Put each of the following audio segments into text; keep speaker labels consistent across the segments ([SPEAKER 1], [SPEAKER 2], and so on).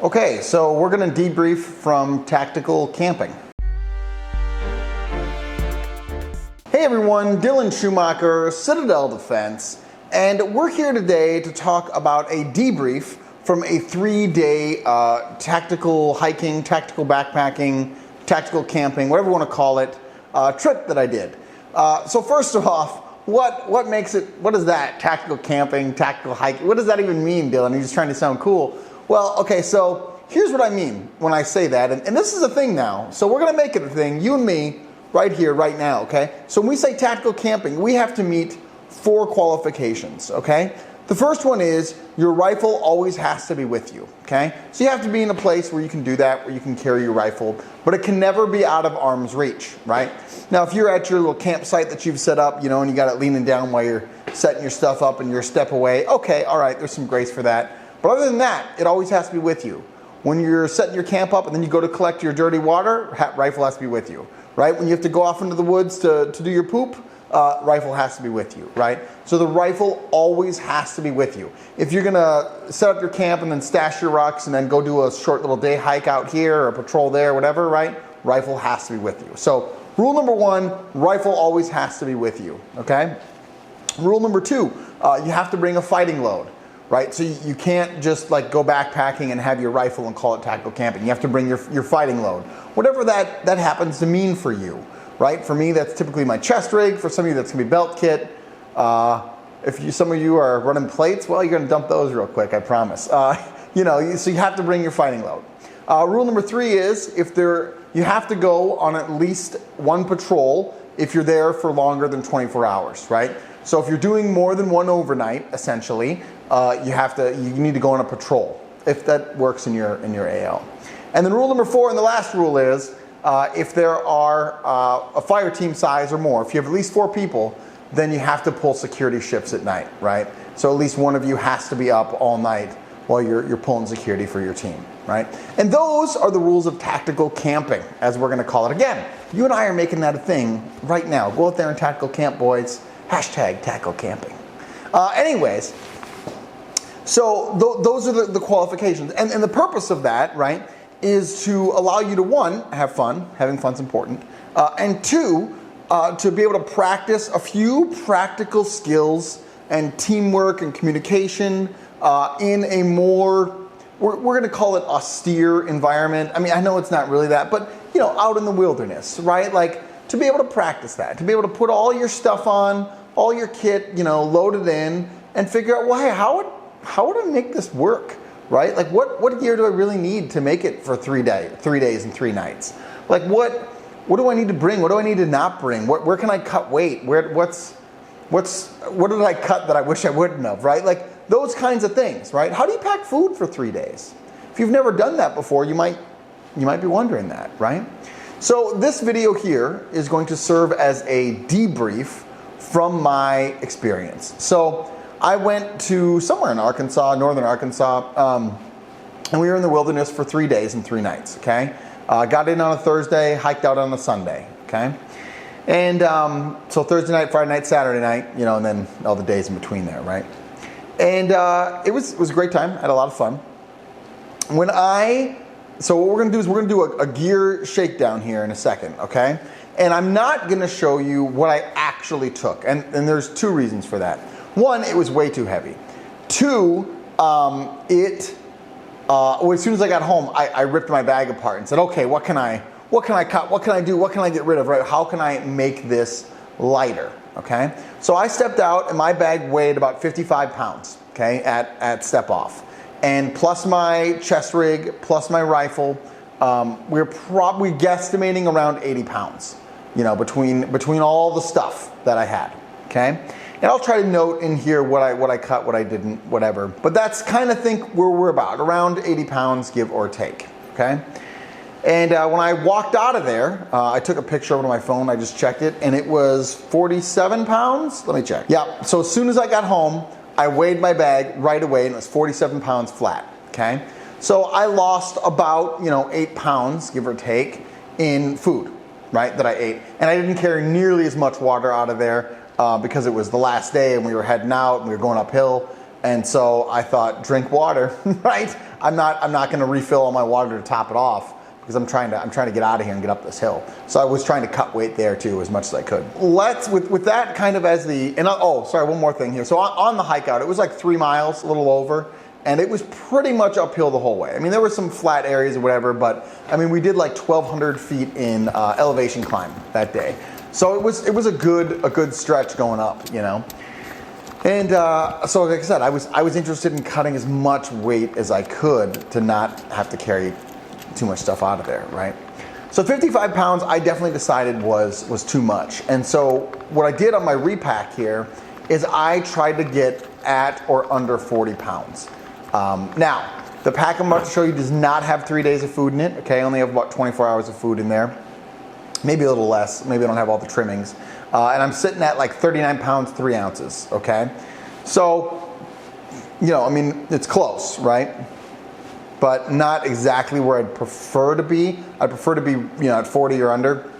[SPEAKER 1] Okay, so we're gonna debrief from tactical camping. Hey everyone, Dylan Schumacher, Citadel Defense, and we're here today to talk about a debrief from a 3-day tactical hiking, tactical backpacking, tactical camping, whatever you want to call it, trip that I did. So first off, what makes it, what is that? Tactical camping, tactical hiking, what does that even mean, Dylan? You're just trying to sound cool. Well, okay, so here's what I mean when I say that, and this is a thing now, so we're gonna make it a thing, you and me, right here, right now, okay? So when we say tactical camping, we have to meet 4 qualifications, okay? The first one is your rifle always has to be with you, okay? So you have to be in a place where you can do that, where you can carry your rifle, but it can never be out of arm's reach, right? Now, if you're at your little campsite that you've set up, you know, and you got it leaning down while you're setting your stuff up and you're a step away, okay, all right, there's some grace for that. But other than that, it always has to be with you. When you're setting your camp up and then you go to collect your dirty water, rifle has to be with you, right? When you have to go off into the woods to do your poop, rifle has to be with you, right? So the rifle always has to be with you. If you're gonna set up your camp and then stash your rucks and then go do a short little day hike out here or a patrol there, whatever, right? Rifle has to be with you. So rule number 1, rifle always has to be with you, okay? Rule number 2, you have to bring a fighting load, right? So you can't just like go backpacking and have your rifle and call it tactical camping. You have to bring your fighting load, whatever that happens to mean for you. Right? For me, that's typically my chest rig. For some of you, that's gonna be belt kit. Some of you are running plates, well, you're gonna dump those real quick, I promise. So you have to bring your fighting load. Rule number 3 is you have to go on at least 1 patrol if you're there for longer than 24 hours, right? So if you're doing more than 1 overnight, essentially, you need to go on a patrol if that works in your AL. And then rule number 4, and the last rule is, if there are a fire team size or more, if you have at least 4 people, then you have to pull security shifts at night, right? So at least one of you has to be up all night while you're pulling security for your team, right? And those are the rules of tactical camping, as we're gonna call it. Again, you and I are making that a thing right now. Go out there and tactical camp, boys. Hashtag tactical camping. Anyways, so those are the qualifications. And the purpose of that, right, is to allow you to, 1, have fun, having fun's important, and 2, to be able to practice a few practical skills and teamwork and communication in a more, we're gonna call it austere environment. I mean, I know it's not really that, but out in the wilderness, right? Like to be able to practice that, to be able to put all your stuff on, all your kit, load it in and figure out, well, hey, how would I make this work? Right? Like what gear do I really need to make it for 3 days and 3 nights? Like what do I need to bring? What do I need to not bring? Where can I cut weight? What did I cut that I wish I wouldn't have, right? Like those kinds of things, right? How do you pack food for 3 days? If you've never done that before, you might be wondering that, right? So this video here is going to serve as a debrief from my experience. So I went to somewhere in Arkansas, northern Arkansas, and we were in the wilderness for 3 days and 3 nights, okay? Got in on a Thursday, hiked out on a Sunday, okay? And so Thursday night, Friday night, Saturday night, and then all the days in between there, right? And it was a great time. I had a lot of fun. So what we're gonna do is we're gonna do a gear shakedown here in a second, okay? And I'm not gonna show you what I actually took, and there's 2 reasons for that. 1, it was way too heavy. 2, as soon as I got home, I ripped my bag apart and said, okay, what can I cut? What can I do? What can I get rid of, right? How can I make this lighter, okay? So I stepped out and my bag weighed about 55 pounds, okay, at step off. And plus my chest rig, plus my rifle, we're probably guesstimating around 80 pounds, between all the stuff that I had, okay? And I'll try to note in here what I cut, what I didn't, whatever. But that's kind of think where we're about, around 80 pounds, give or take, okay? And when I walked out of there, I took a picture of it on my phone, I just checked it, and it was 47 pounds. Let me check. Yeah, so as soon as I got home, I weighed my bag right away, and it was 47 pounds flat, okay? So I lost about, 8 pounds, give or take, in food, right, that I ate. And I didn't carry nearly as much water out of there because it was the last day and we were heading out and we were going uphill. And so I thought, drink water, right? I'm not going to refill all my water to top it off because I'm trying to get out of here and get up this hill. So I was trying to cut weight there too as much as I could. With that kind of as the, and oh, sorry, one more thing here. So on the hike out, it was like 3 miles, a little over, and it was pretty much uphill the whole way. I mean, there were some flat areas or whatever, but I mean, we did like 1,200 feet in elevation climb that day. So it was a good stretch going up, you know. And so like I said, I was interested in cutting as much weight as I could to not have to carry too much stuff out of there, right? So 55 pounds, I definitely decided was too much. And so what I did on my repack here is I tried to get at or under 40 pounds. Now, the pack I'm about to show you does not have 3 days of food in it, okay? I only have about 24 hours of food in there. Maybe a little less, maybe I don't have all the trimmings. And I'm sitting at like 39 pounds, 3 ounces, okay? So, you know, I mean, it's close, right? But not exactly where I'd prefer to be. I'd prefer to be, you know, at 40 or under.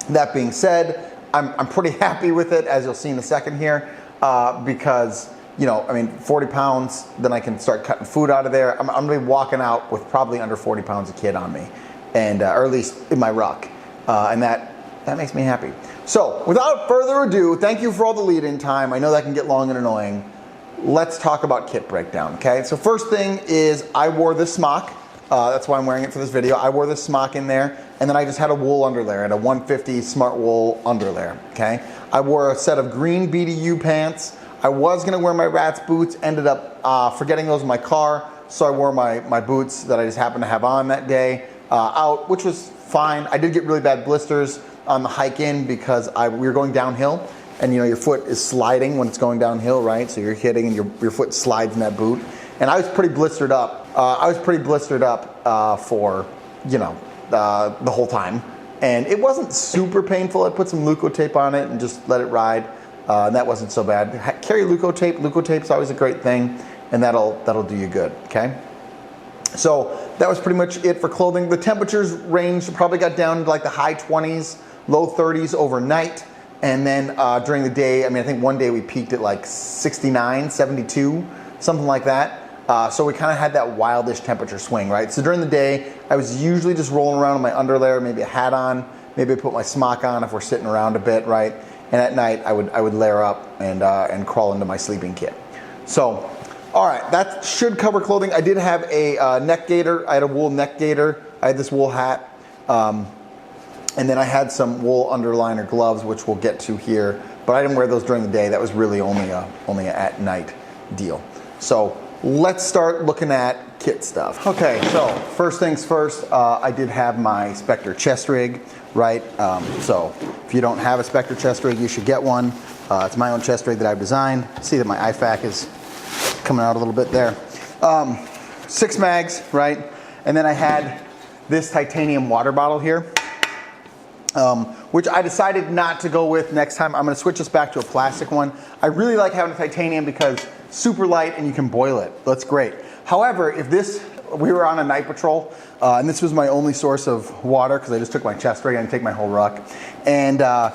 [SPEAKER 1] That being said, I'm pretty happy with it, as you'll see in a second here, because, you know, I mean, 40 pounds, then I can start cutting food out of there. I'm gonna be walking out with probably under 40 pounds of kid on me, and or at least in my ruck, and that makes me happy. So, without further ado, thank you for all the lead-in time. I know that can get long and annoying. Let's talk about kit breakdown, okay? So first thing is I wore this smock. That's why I'm wearing it for this video. I wore this smock in there, and then I just had a wool underlayer. I had a 150 smart wool underlayer, okay? I wore a set of green BDU pants. I was gonna wear my Rats boots, ended up forgetting those in my car, so I wore my boots that I just happened to have on that day out, which was fine. I did get really bad blisters on the hike in because we were going downhill. And you know, your foot is sliding when it's going downhill, right? So you're hitting and your foot slides in that boot. And I was pretty blistered up. For, you know, the whole time. And it wasn't super painful. I put some Leukotape on it and just let it ride. And that wasn't so bad. Carry Leukotape. Leukotape's always a great thing. And that'll do you good, okay? So that was pretty much it for clothing. The temperatures ranged, probably got down to like the high 20s, low 30s overnight. And then during the day, I mean, I think one day we peaked at like 69, 72, something like that. So we kind of had that wildish temperature swing, right? So during the day, I was usually just rolling around in my underlayer, maybe a hat on, maybe I put my smock on if we're sitting around a bit, right? And at night, I would layer up and crawl into my sleeping kit. So, all right, that should cover clothing. I did have a neck gaiter. I had a wool neck gaiter. I had this wool hat. And then I had some wool underliner gloves, which we'll get to here, but I didn't wear those during the day. That was really only a at night deal. So let's start looking at kit stuff. Okay, so first things first, I did have my Spectre chest rig, right? So if you don't have a Spectre chest rig, you should get one. It's my own chest rig that I've designed. See that my IFAC is coming out a little bit there. 6 mags, right? And then I had this titanium water bottle here. Which I decided not to go with next time. I'm going to switch this back to a plastic one. I really like having a titanium because super light and you can boil it. That's great. However, we were on a night patrol, and this was my only source of water because I just took my chest rig and take my whole ruck. And I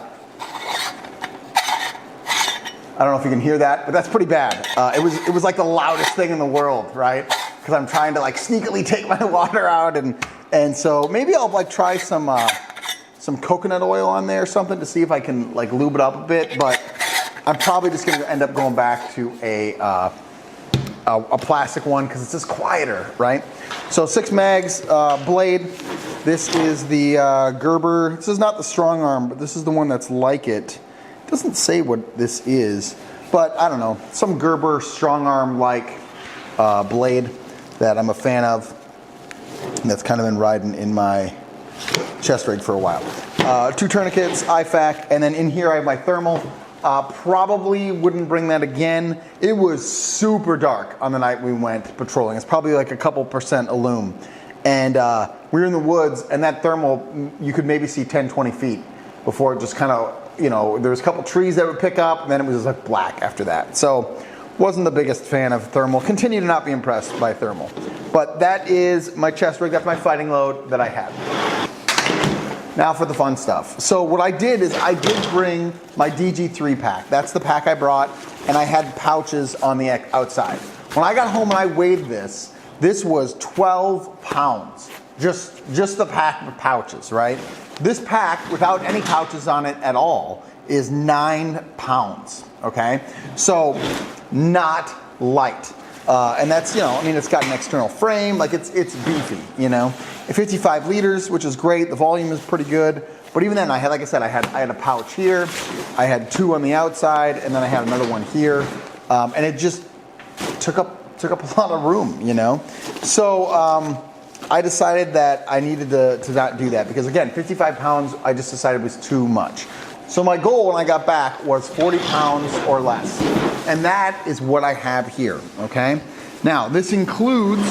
[SPEAKER 1] don't know if you can hear that, but that's pretty bad. It was like the loudest thing in the world, right? Because I'm trying to like sneakily take my water out, and so maybe I'll like try some coconut oil on there or something to see if I can like lube it up a bit, but I'm probably just going to end up going back to a plastic one because it's just quieter, right? So 6 mags, blade. This is the Gerber. This is not the strong arm, but this is the one that's like it. It doesn't say what this is, but I don't know. Some Gerber strong arm like blade that I'm a fan of. And that's kind of been riding in my chest rig for a while. 2 tourniquets, IFAC, and then in here I have my thermal. Probably wouldn't bring that again. It was super dark on the night we went patrolling. It's probably like a couple percent illume. And we were in the woods, and that thermal, you could maybe see 10, 20 feet before it just kind of, you know, there was a couple trees that would pick up, and then it was just like black after that. So wasn't the biggest fan of thermal. Continue to not be impressed by thermal. But that is my chest rig. That's my fighting load that I have. Now for the fun stuff. So what I did is I did bring my DG3 pack. That's the pack I brought, and I had pouches on the outside. When I got home and I weighed this, this was 12 pounds, just the pack of pouches, right? This pack, without any pouches on it at all, is 9 pounds, okay? So, not light. And that's, I mean, it's got an external frame, like it's beefy, 55 liters, which is great. The volume is pretty good. But even then, I had a pouch here, I had 2 on the outside, and then I had another one here. And it just took up a lot of room, So I decided that I needed to not do that because, again, 55 pounds, I just decided was too much. So my goal when I got back was 40 pounds or less. And that is what I have here, okay? Now, this includes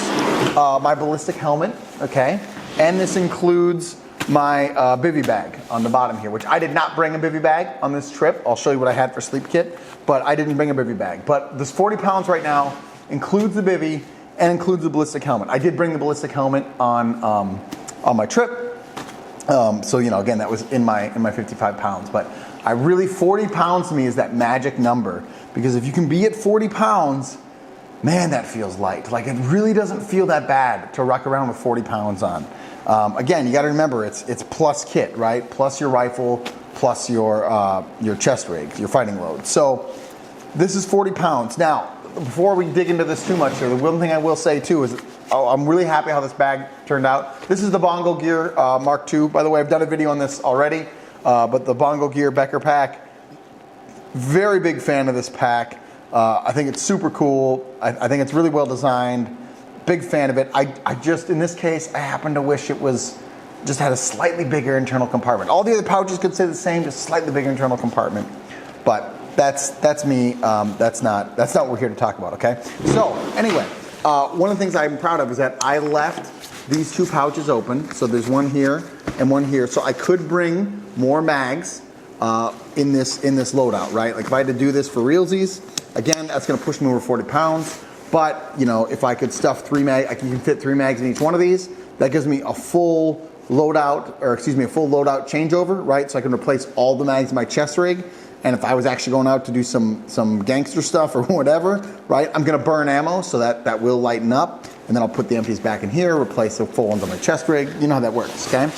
[SPEAKER 1] my ballistic helmet, okay? And this includes my bivy bag on the bottom here, which I did not bring a bivy bag on this trip. I'll show you what I had for sleep kit, but I didn't bring a bivy bag. But this 40 pounds right now includes the bivy and includes the ballistic helmet. I did bring the ballistic helmet on my trip. So, again, that was in my 55 pounds. But 40 pounds to me is that magic number. Because if you can be at 40 pounds, man, that feels light. Like, it really doesn't feel that bad to ruck around with 40 pounds on. Again, you got to remember, it's plus kit, right? Plus your rifle, plus your chest rig, your fighting load. So this is 40 pounds. Now, before we dig into this too much here, the one thing I will say too is I'm really happy how this bag turned out. This is the Bongo Gear Mark II. By the way, I've done a video on this already, but the Bongo Gear Becker pack, very big fan of this pack. I think it's super cool. I think it's really well designed. Big fan of it. I just, in this case, I happen to wish it just had a slightly bigger internal compartment. All the other pouches could stay the same, just slightly bigger internal compartment. But that's me. That's not what we're here to talk about, okay? So anyway, one of the things I'm proud of is that I left these 2 pouches open. So there's one here and one here. So I could bring more mags in this loadout, right? Like if I had to do this for realsies, again, that's going to push me over 40 pounds. But if I could stuff 3 mags, I can fit 3 mags in each one of these. That gives me a full loadout, a full loadout changeover, right? So I can replace all the mags in my chest rig. And if I was actually going out to do some gangster stuff or whatever, right, I'm going to burn ammo, so that will lighten up. And then I'll put the empties back in here, replace the full ones on my chest rig. You know how that works, okay?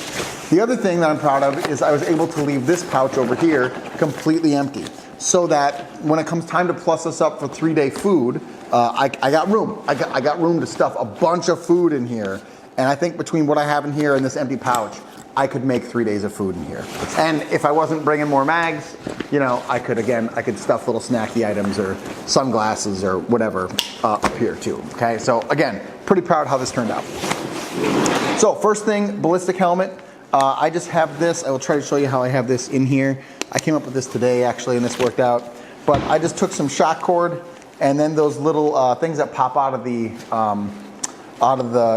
[SPEAKER 1] The other thing that I'm proud of is I was able to leave this pouch over here completely empty, so that when it comes time to plus us up for 3-day food, I got room. I got room to stuff a bunch of food in here. And I think between what I have in here and this empty pouch, I could make 3 days of food in here. And if I wasn't bringing more mags, I could stuff little snacky items or sunglasses or whatever up here too, okay? So again, pretty proud how this turned out. So first thing, ballistic helmet. I just have this. I will try to show you how I have this in here. I came up with this today actually, and this worked out. But I just took some shock cord and then those little things that pop out of the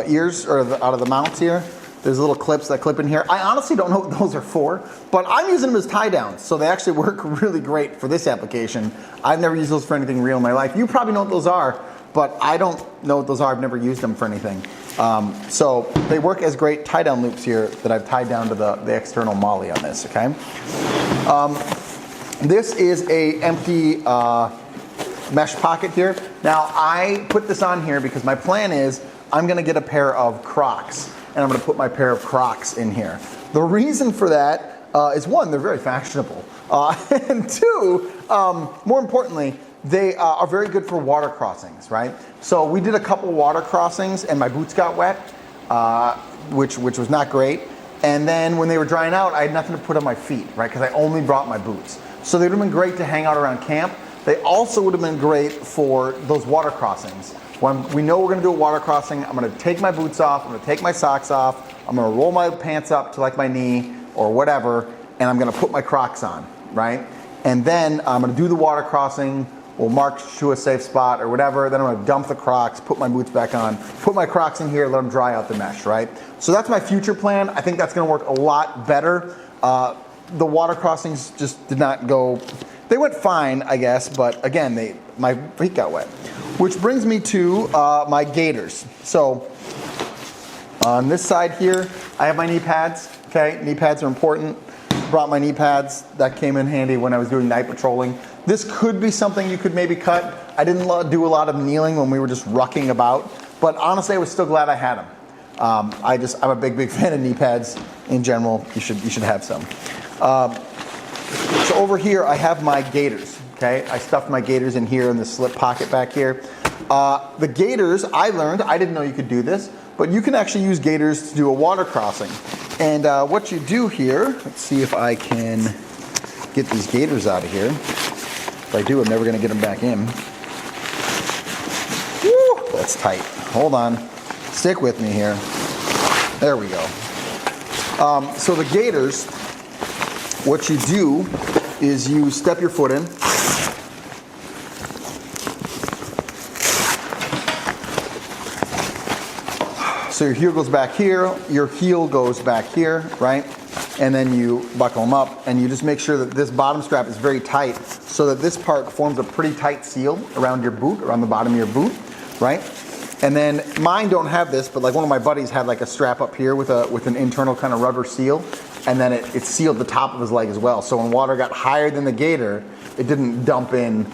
[SPEAKER 1] ears or out of the mounts here. There's little clips that clip in here. I honestly don't know what those are for, but I'm using them as tie downs, so they actually work really great for this application. I've never used those for anything real in my life. You probably know what those are, but I don't know what those are. I've never used them for anything. So they work as great tie down loops here that I've tied down to the external molly on this, okay? This is a empty mesh pocket here. Now I put this on here because my plan is I'm gonna get a pair of Crocs, and I'm going to put my pair of Crocs in here. The reason for that is, one, they're very fashionable, and two, more importantly, they are very good for water crossings, right? So we did a couple water crossings, and my boots got wet, which was not great. And then when they were drying out, I had nothing to put on my feet, right? Because I only brought my boots. So they would have been great to hang out around camp. They also would have been great for those water crossings. When we know we're going to do a water crossing, I'm going to take my boots off, I'm going to take my socks off, I'm going to roll my pants up to like my knee or whatever, and I'm going to put my Crocs on, right? And then I'm going to do the water crossing, we'll march to a safe spot or whatever, then I'm going to dump the Crocs, put my boots back on, put my Crocs in here, let them dry out the mesh, right? So that's my future plan. I think that's going to work a lot better. The water crossings just did not go, they went fine, I guess, but again, my feet got wet. Which brings me to my Gators. So on this side here, I have my knee pads, okay? Knee pads are important. Brought my knee pads. That came in handy when I was doing night patrolling. This could be something you could maybe cut. I didn't do a lot of kneeling when we were just rucking about. But honestly, I was still glad I had them. I'm a big fan of knee pads in general. You should have some. So over here, I have my Gators. Okay, I stuffed my Gators in here in the slip pocket back here. The Gators, I learned, I didn't know you could do this, but you can actually use Gators to do a water crossing. And what you do here, let's see if I can get these Gators out of here. If I do, I'm never going to get them back in. Woo, that's tight. Hold on. Stick with me here. There we go. So the Gators, what you do is you step your foot in. So your heel goes back here, your heel goes back here, right? And then you buckle them up, and you just make sure that this bottom strap is very tight so that this part forms a pretty tight seal around your boot, around the bottom of your boot, right? And then mine don't have this, but like one of my buddies had like a strap up here with an internal kind of rubber seal, and then it sealed the top of his leg as well. So when water got higher than the Gator, it didn't dump in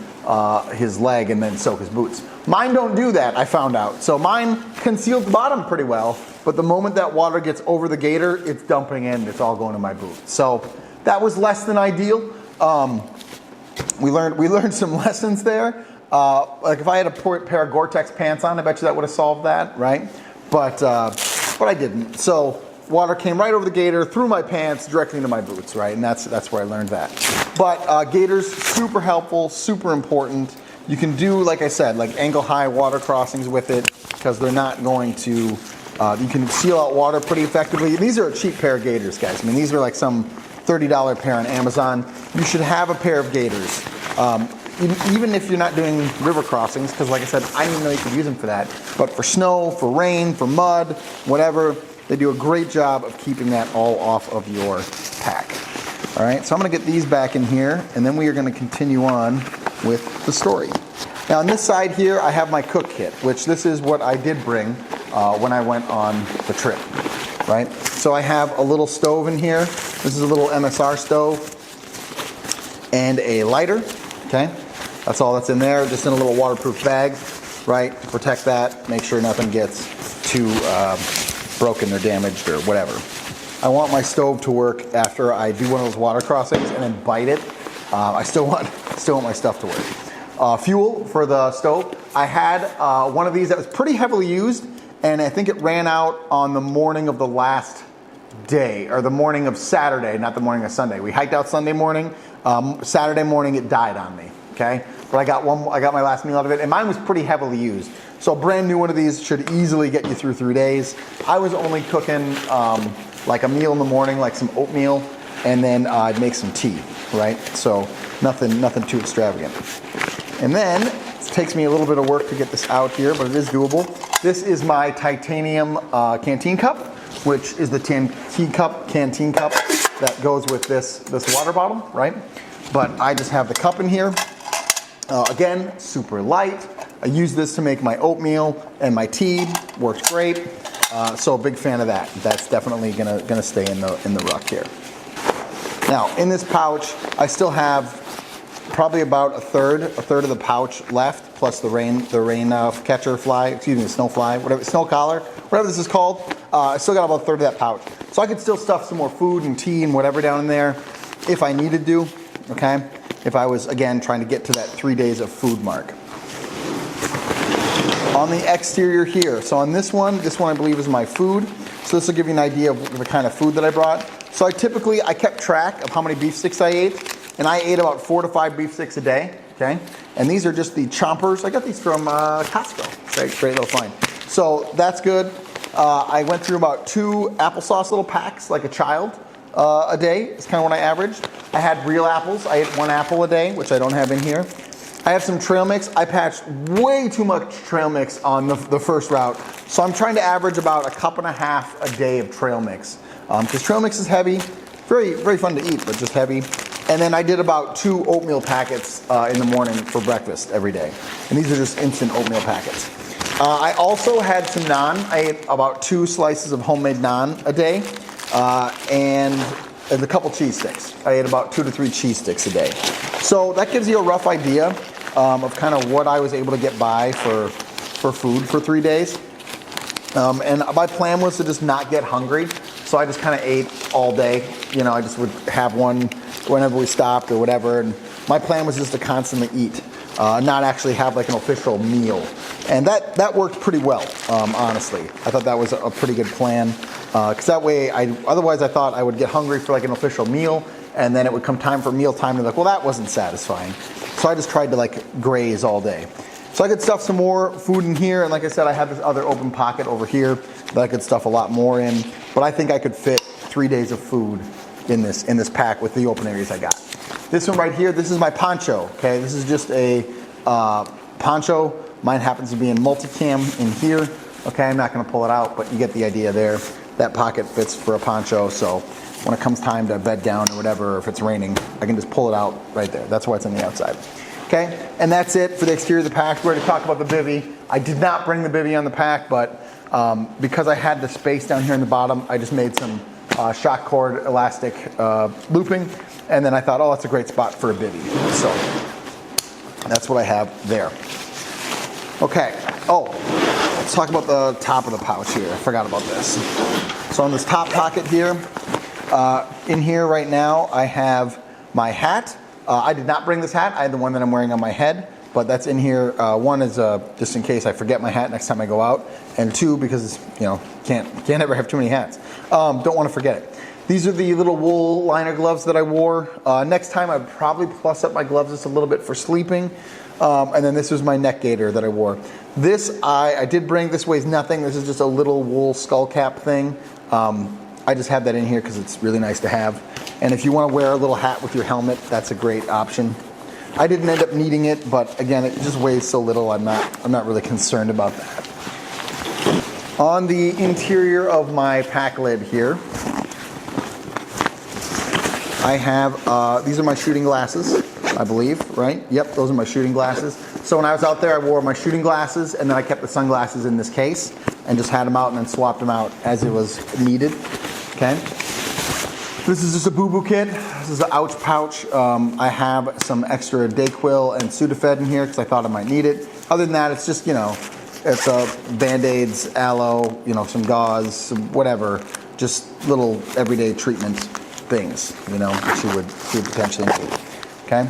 [SPEAKER 1] his leg and then soak his boots. Mine don't do that, I found out. So mine conceals the bottom pretty well, but the moment that water gets over the Gator, it's dumping in, it's all going to my boot. So that was less than ideal. We learned some lessons there. Like if I had a pair of Gore-Tex pants on, I bet you that would have solved that, right? But I didn't. So water came right over the Gator, through my pants, directly into my boots, right? And that's where I learned that. But Gators, super helpful, super important. You can do, like I said, like ankle-high water crossings with it because they're not going to, you can seal out water pretty effectively. These are a cheap pair of Gators, guys. I mean, these are like some $30 pair on Amazon. You should have a pair of Gators. Even if you're not doing river crossings, because like I said, I didn't know you could use them for that. But for snow, for rain, for mud, whatever, they do a great job of keeping that all off of your pack. All right, so I'm gonna get these back in here, and then we are gonna continue on with the story. Now on this side here, I have my cook kit, which this is what I did bring when I went on the trip, right? So I have a little stove in here. This is a little MSR stove and a lighter, okay? That's all that's in there, just in a little waterproof bag, right? Protect that, make sure nothing gets too broken or damaged or whatever. I want my stove to work after I do one of those water crossings and then bite it. I still want my stuff to work. Fuel for the stove. I had one of these that was pretty heavily used, and I think it ran out on the morning of the last day, or the morning of Saturday, not the morning of Sunday. We hiked out Sunday morning. Saturday morning it died on me. Okay, but I got my last meal out of it, and mine was pretty heavily used. So a brand new one of these should easily get you through 3 days. I was only cooking like a meal in the morning, like some oatmeal, and then I'd make some tea, right? So nothing too extravagant. And then it takes me a little bit of work to get this out here, but it is doable. This is my titanium canteen cup, which is the canteen cup that goes with this water bottle, right? But I just have the cup in here. Again, super light. I use this to make my oatmeal and my tea. Works great. So a big fan of that. That's definitely gonna stay in the Ruck here. Now in this pouch, I still have probably about a third of the pouch left, plus the rain catcher fly, excuse me, the snow fly, whatever, snow collar, whatever this is called. I still got about a third of that pouch. So I could still stuff some more food and tea and whatever down in there if I needed to, okay? If I was, again, trying to get to that 3 days of food mark. On the exterior here, so on this one I believe is my food. So this will give you an idea of the kind of food that I brought. So I kept track of how many beef sticks I ate, and I ate about 4 to 5 beef sticks a day, okay? And these are just the chompers. I got these from Costco, great little find. So that's good. I went through about 2 applesauce little packs like a child a day. It's kind of what I averaged. I had real apples. I ate 1 apple a day, which I don't have in here. I have some trail mix. I patched way too much trail mix on the first route. So I'm trying to average about 1.5 cups a day of trail mix. Because trail mix is heavy, very, very fun to eat, but just heavy. And then I did about 2 oatmeal packets in the morning for breakfast every day. And these are just instant oatmeal packets. I also had some naan. I ate about 2 slices of homemade naan a day. And a couple cheese sticks. I ate about 2 to 3 cheese sticks a day. So that gives you a rough idea of kind of what I was able to get by for food for 3 days. And my plan was to just not get hungry, so I just kind of ate all day. You know, I just would have one whenever we stopped or whatever, and my plan was just to constantly eat, not actually have like an official meal. And that worked pretty well, honestly. I thought that was a pretty good plan, because that way, otherwise I thought I would get hungry for like an official meal, and then it would come time for mealtime, and like, well, that wasn't satisfying. So I just tried to like graze all day. So I could stuff some more food in here, and like I said, I have this other open pocket over here that I could stuff a lot more in, but I think I could fit 3 days of food in this pack with the open areas I got. This one right here, this is my poncho, okay? This is just a poncho. Mine happens to be in multicam in here, okay? I'm not gonna pull it out, but you get the idea there. That pocket fits for a poncho, so when it comes time to bed down or whatever, or if it's raining, I can just pull it out right there. That's why it's on the outside. Okay, and that's it for the exterior of the pack. We're going to talk about the bivvy. I did not bring the bivvy on the pack, but because I had the space down here in the bottom, I just made some shock cord elastic looping, and then I thought, oh, that's a great spot for a bivvy. So that's what I have there. Okay, oh, let's talk about the top of the pouch here. I forgot about this. So on this top pocket here, in here right now, I have my hat. I did not bring this hat. I had the one that I'm wearing on my head, but that's in here. One is just in case I forget my hat next time I go out, and two, because you know, can't ever have too many hats. Don't want to forget it. These are the little wool liner gloves that I wore. Next time I'd probably plus up my gloves just a little bit for sleeping. And then this was my neck gaiter that I wore. This I did bring. This weighs nothing. This is just a little wool skull cap thing. I just have that in here because it's really nice to have. And if you want to wear a little hat with your helmet, that's a great option. I didn't end up needing it, but again, it just weighs so little, I'm not really concerned about that. On the interior of my pack lid here, I have, these are my shooting glasses, I believe, right? Yep, those are my shooting glasses. So when I was out there, I wore my shooting glasses, and then I kept the sunglasses in this case, and just had them out and then swapped them out as it was needed, okay? This is just a boo-boo kit. This is an ouch pouch. I have some extra Dayquil and Sudafed in here because I thought I might need it. Other than that, it's just, you know, it's Band-Aids, aloe, you know, some gauze, some whatever, just little everyday treatment things, you know, that she would potentially need, okay?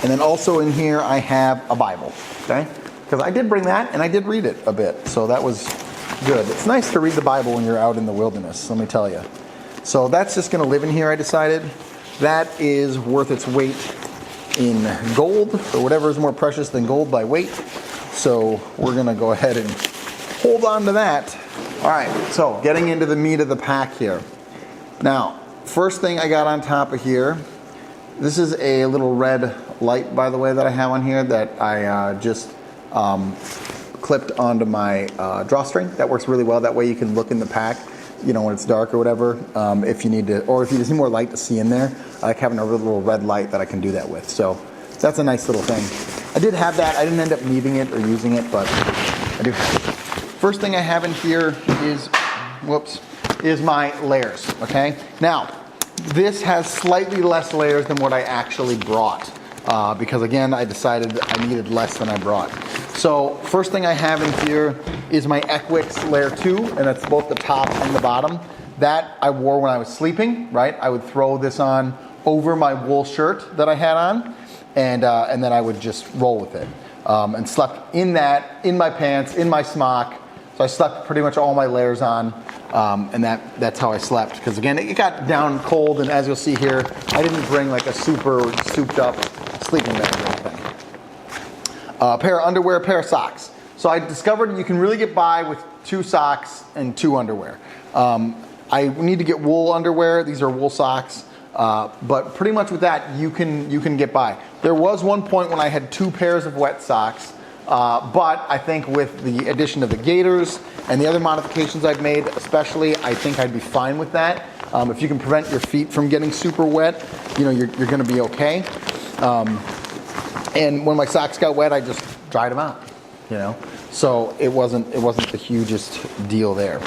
[SPEAKER 1] And then also in here, I have a Bible, okay? Because I did bring that, and I did read it a bit, so that was good. It's nice to read the Bible when you're out in the wilderness, let me tell you. So that's just going to live in here, I decided. That is worth its weight in gold, or whatever is more precious than gold by weight. So we're going to go ahead and hold on to that. All right, so getting into the meat of the pack here. Now, first thing I got on top of here, this is a little red light, by the way, that I have on here that I just clipped onto my drawstring. That works really well. That way you can look in the pack, you know, when it's dark or whatever, if you need to, or if you just need more light to see in there, I like having a little red light that I can do that with. So that's a nice little thing. I did have that. I didn't end up needing it or using it, but I do have it. First thing I have in here is my layers, okay? Now, this has slightly less layers than what I actually brought, because again, I decided I needed less than I brought. So first thing I have in here is my Equix Layer 2, and that's both the top and the bottom. That I wore when I was sleeping, right? I would throw this on over my wool shirt that I had on, and then I would just roll with it. And slept in that, in my pants, in my smock. So I slept pretty much all my layers on, and that's how I slept. Because again, it got down cold, and as you'll see here, I didn't bring like a super souped up sleeping bag or anything. A pair of underwear, a pair of socks. So I discovered you can really get by with 2 socks and 2 underwear. I need to get wool underwear. These are wool socks. But pretty much with that, you can get by. There was one point when I had 2 pairs of wet socks, but I think with the addition of the Gators and the other modifications I've made, especially, I think I'd be fine with that. If you can prevent your feet from getting super wet, you know, you're going to be okay. And when my socks got wet, I just dried them out, you know. So it wasn't the hugest deal there.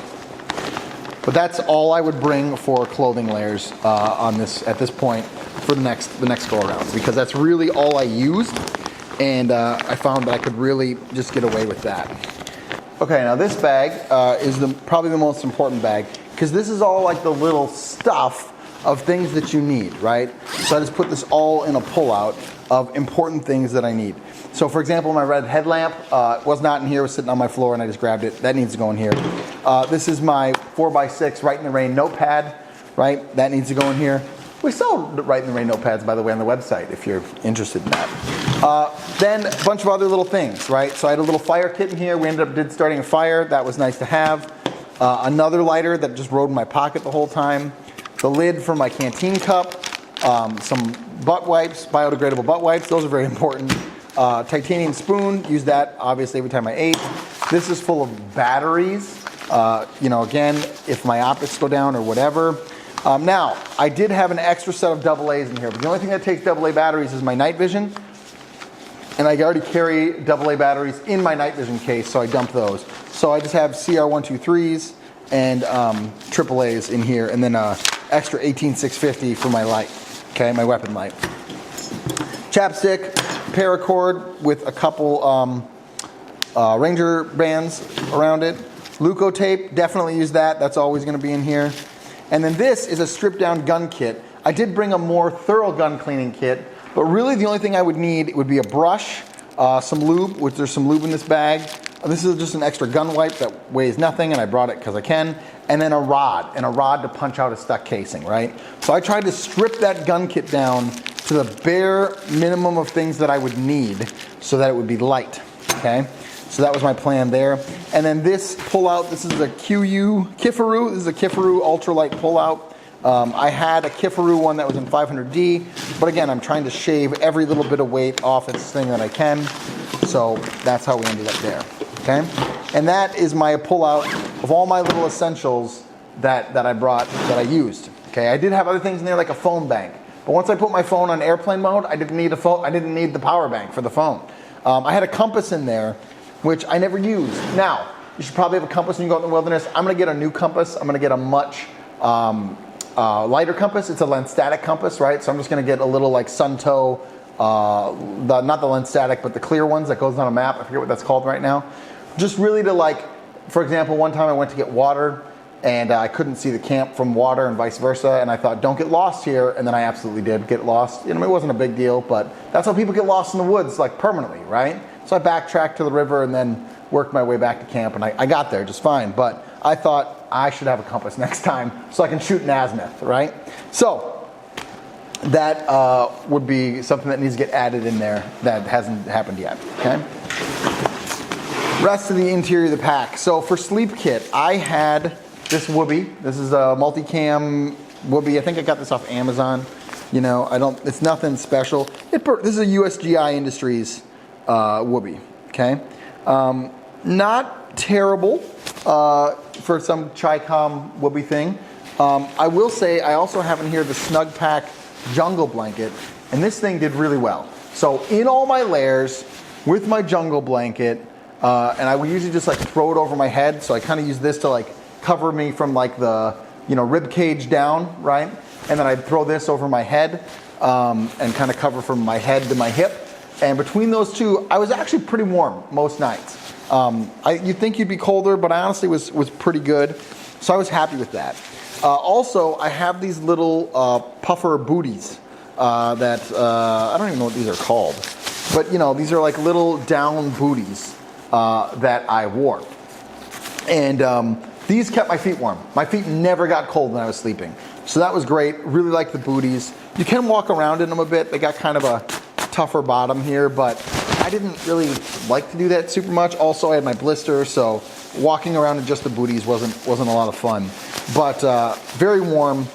[SPEAKER 1] But that's all I would bring for clothing layers on this at this point for the next go around, because that's really all I used, and I found that I could really just get away with that. Okay, now this bag is probably the most important bag, because this is all like the little stuff of things that you need, right? So I just put this all in a pullout of important things that I need. So for example, my red headlamp was not in here, it was sitting on my floor and I just grabbed it. That needs to go in here. This is my 4x6 Right in the Rain notepad, right? That needs to go in here. We sell Right in the Rain notepads, by the way, on the website if you're interested in that. Then a bunch of other little things, right? So I had a little fire kit in here. We ended up starting a fire. That was nice to have. Another lighter that just rode in my pocket the whole time. The lid for my canteen cup. Some butt wipes, biodegradable butt wipes. Those are very important. Titanium spoon. Use that obviously every time I ate. This is full of batteries. You know, again, if my optics go down or whatever. Now, I did have an extra set of AA's in here, but the only thing that takes AA batteries is my night vision. And I already carry AA batteries in my night vision case, so I dump those. So I just have CR123s and AA's in here, and then extra 18650 for my light, okay, my weapon light. Chapstick, paracord with a couple Ranger bands around it. Leuco tape, definitely use that. That's always going to be in here. And then this is a stripped down gun kit. I did bring a more thorough gun cleaning kit, but really the only thing I would need would be a brush, some lube, which there's some lube in this bag. This is just an extra gun wipe that weighs nothing, and I brought it because I can. And then a rod to punch out a stuck casing, right? So I tried to strip that gun kit down to the bare minimum of things that I would need so that it would be light, okay? So that was my plan there. And then this pullout, this is a Kifaru. This is a Kifaru ultralight pullout. I had a Kifaru one that was in 500D, but again, I'm trying to shave every little bit of weight off this thing that I can. So that's how we ended up there, okay? And that is my pullout of all my little essentials that I brought, that I used, okay? I did have other things in there like a phone bank, but once I put my phone on airplane mode, I didn't need the power bank for the phone. I had a compass in there, which I never used. Now, you should probably have a compass when you go out in the wilderness. I'm gonna get a new compass. I'm gonna get a much lighter compass. It's a lens static compass, right? So I'm just gonna get a little like Suntoe, not the lens static, but the clear ones that goes on a map. I forget what that's called right now. Just really to like, for example, one time I went to get water and I couldn't see the camp from water and vice versa. And I thought, don't get lost here. And then I absolutely did get lost. You know, it wasn't a big deal, but that's how people get lost in the woods, like permanently, right? So I backtracked to the river and then worked my way back to camp, and I got there just fine. But I thought I should have a compass next time so I can shoot an azimuth, right? So that would be something that needs to get added in there that hasn't happened yet, okay? Rest of the interior of the pack. So for sleep kit, I had this Whoopee. This is a multicam Whoopee. I think I got this off Amazon. You know, it's nothing special. This is a USGI Industries Whoopee, okay? Not terrible for some Chi-Com Whoopee thing. I will say I also have in here the Snug Pack Jungle Blanket, and this thing did really well. So in all my layers with my jungle blanket, and I would usually just like throw it over my head, so I kind of use this to like cover me from like the, you know, rib cage down, right? And then I'd throw this over my head and kind of cover from my head to my hip. And between those two, I was actually pretty warm most nights. You'd think you'd be colder, but I honestly was pretty good. So I was happy with that. Also, I have these little puffer booties that, I don't even know what these are called. But, you know, these are like little down booties that I wore. And these kept my feet warm. My feet never got cold when I was sleeping. So that was great. Really like the booties. You can walk around in them a bit. They got kind of a tougher bottom here, but I didn't really like to do that super much. Also, I had my blister, so walking around in just the booties wasn't a lot of fun. But very warm.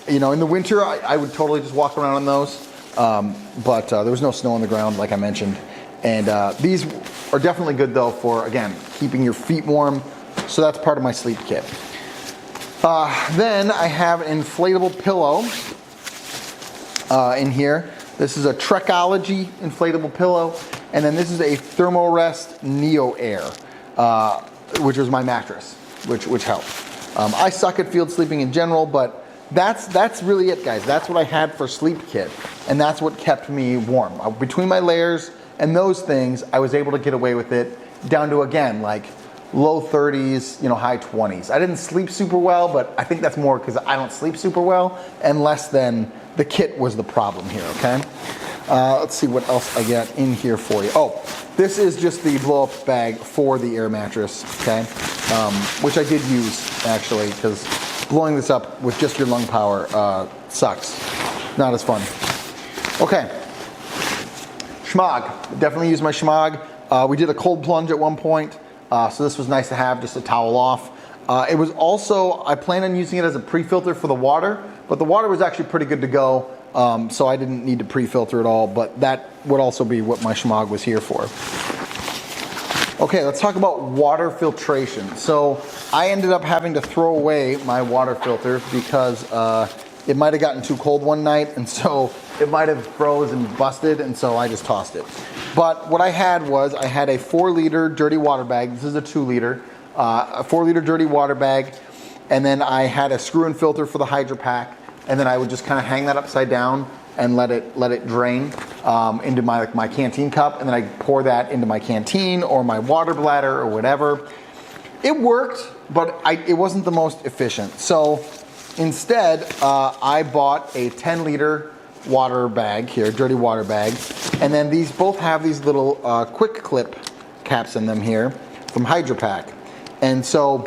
[SPEAKER 1] You know, in the winter, I would totally just walk around in those. But there was no snow on the ground, like I mentioned. And these are definitely good, though, for, again, keeping your feet warm. So that's part of my sleep kit. Then I have an inflatable pillow in here. This is a Trekology inflatable pillow. And then this is a Thermarest Neo Air, which was my mattress, which helped. I suck at field sleeping in general, but that's really it, guys. That's what I had for sleep kit. And that's what kept me warm. Between my layers and those things, I was able to get away with it down to, again, like low 30s, you know, high 20s. I didn't sleep super well, but I think that's more because I don't sleep super well, and less than the kit was the problem here, okay? Let's see what else I got in here for you. Oh, this is just the blow-up bag for the air mattress, okay? Which I did use, actually, because blowing this up with just your lung power sucks. Not as fun. Okay. Schmog. Definitely use my Schmog. We did a cold plunge at one point, so this was nice to have, just to towel off. It was also, I plan on using it as a pre-filter for the water, but the water was actually pretty good to go, so I didn't need to pre-filter at all, but that would also be what my Schmog was here for. Okay, let's talk about water filtration. So I ended up having to throw away my water filter because it might have gotten too cold one night, and so it might have froze and busted, and so I just tossed it. But what I had was, I had a 4-liter dirty water bag. This is a 2-liter. A 4-liter dirty water bag, and then I had a screw-in filter for the Hydro Pack, and then I would just kind of hang that upside down and let it drain into my canteen cup, and then I pour that into my canteen or my water bladder or whatever. It worked, but it wasn't the most efficient. So instead, I bought a 10-liter water bag here, dirty water bag, and then these both have these little quick clip caps in them here from Hydro Pack. And so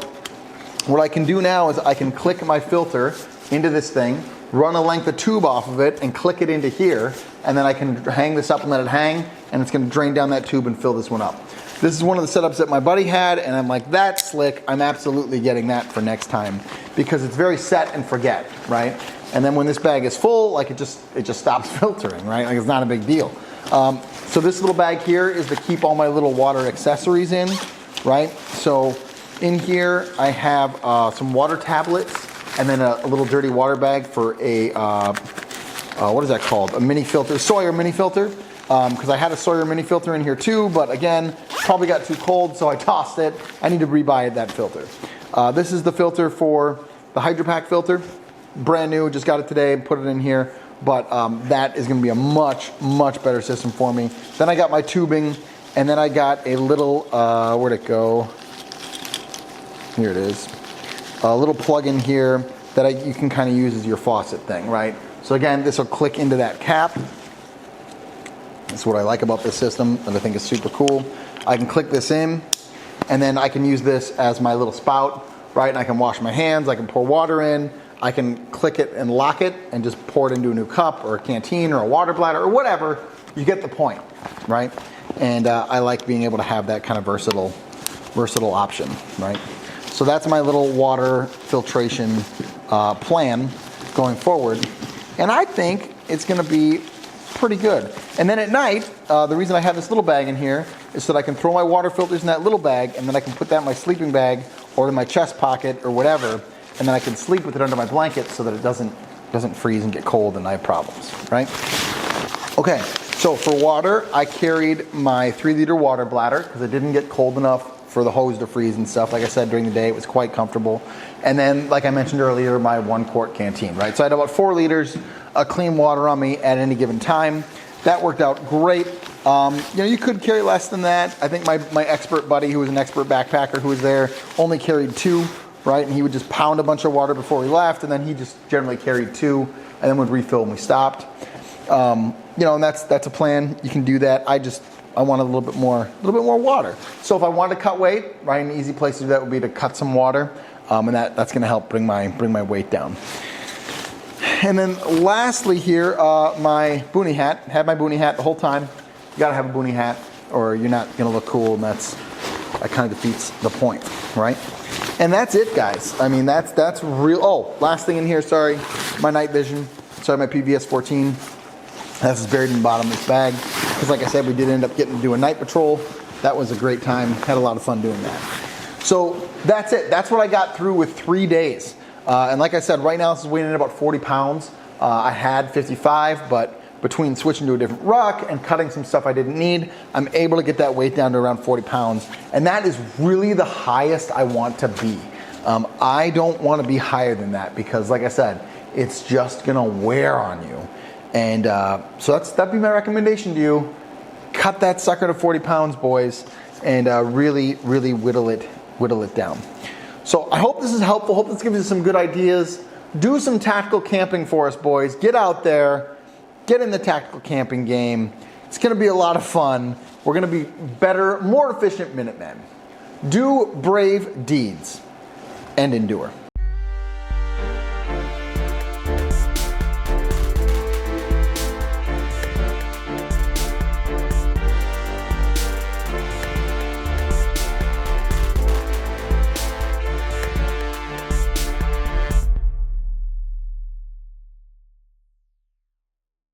[SPEAKER 1] what I can do now is I can click my filter into this thing, run a length of tube off of it, and click it into here, and then I can hang this up and let it hang, and it's going to drain down that tube and fill this one up. This is one of the setups that my buddy had, and I'm like, that's slick. I'm absolutely getting that for next time, because it's very set and forget, right? And then when this bag is full, like it just stops filtering, right? Like it's not a big deal. So this little bag here is to keep all my little water accessories in, right? So in here I have some water tablets, and then a little dirty water bag for a, what is that called? A mini filter, Sawyer mini filter. Because I had a Sawyer mini filter in here too, but again, probably got too cold, so I tossed it. I need to rebuy that filter. This is the filter for the Hydro Pack filter. Brand new, just got it today, put it in here. But that is gonna be a much, much better system for me. Then I got my tubing, and then I got a little, where'd it go? Here it is. A little plug in here that you can kind of use as your faucet thing, right? So again, this will click into that cap. That's what I like about this system, and I think it's super cool. I can click this in, and then I can use this as my little spout, right? And I can wash my hands, I can pour water in, I can click it and lock it and just pour it into a new cup or a canteen or a water bladder or whatever. You get the point, right? And I like being able to have that kind of versatile option, right? So that's my little water filtration plan going forward. And I think it's gonna be pretty good. And then at night, the reason I have this little bag in here is so that I can throw my water filters in that little bag, and then I can put that in my sleeping bag or in my chest pocket or whatever, and then I can sleep with it under my blanket so that it doesn't freeze and get cold and I have problems, right? Okay, so for water, I carried my 3-liter water bladder because it didn't get cold enough for the hose to freeze and stuff. Like I said, during the day, it was quite comfortable. And then, like I mentioned earlier, my 1-quart canteen, right? So I had about 4 liters of clean water on me at any given time. That worked out great. You could carry less than that. I think my expert buddy, who was an expert backpacker who was there, only carried 2, right? And he would just pound a bunch of water before we left, and then he just generally carried 2, and then would refill when we stopped. And that's a plan. You can do that. I want a little bit more water. So if I wanted to cut weight, right, an easy place to do that would be to cut some water, and that's going to help bring my weight down. And then lastly here, my boonie hat. Had my boonie hat the whole time. You got to have a boonie hat, or you're not going to look cool, and that kind of defeats the point, right? And that's it, guys. I mean, that's real. Oh, last thing in here, sorry, my night vision. Sorry, my PVS 14. That's buried in the bottom of this bag. Because like I said, we did end up getting to do a night patrol. That was a great time. Had a lot of fun doing that. So that's it. That's what I got through with 3 days. And like I said, right now this is weighing in about 40 pounds. I had 55, but between switching to a different ruck and cutting some stuff I didn't need, I'm able to get that weight down to around 40 pounds. And that is really the highest I want to be. I don't want to be higher than that because, like I said, it's just going to wear on you. And so that'd be my recommendation to you. Cut that sucker to 40 pounds, boys, and really, really whittle it whittle it down. So I hope this is helpful. Hope this gives you some good ideas. Do some tactical camping for us, boys. Get out there. Get in the tactical camping game. It's going to be a lot of fun. We're going to be better, more efficient Minutemen. Do brave deeds and endure.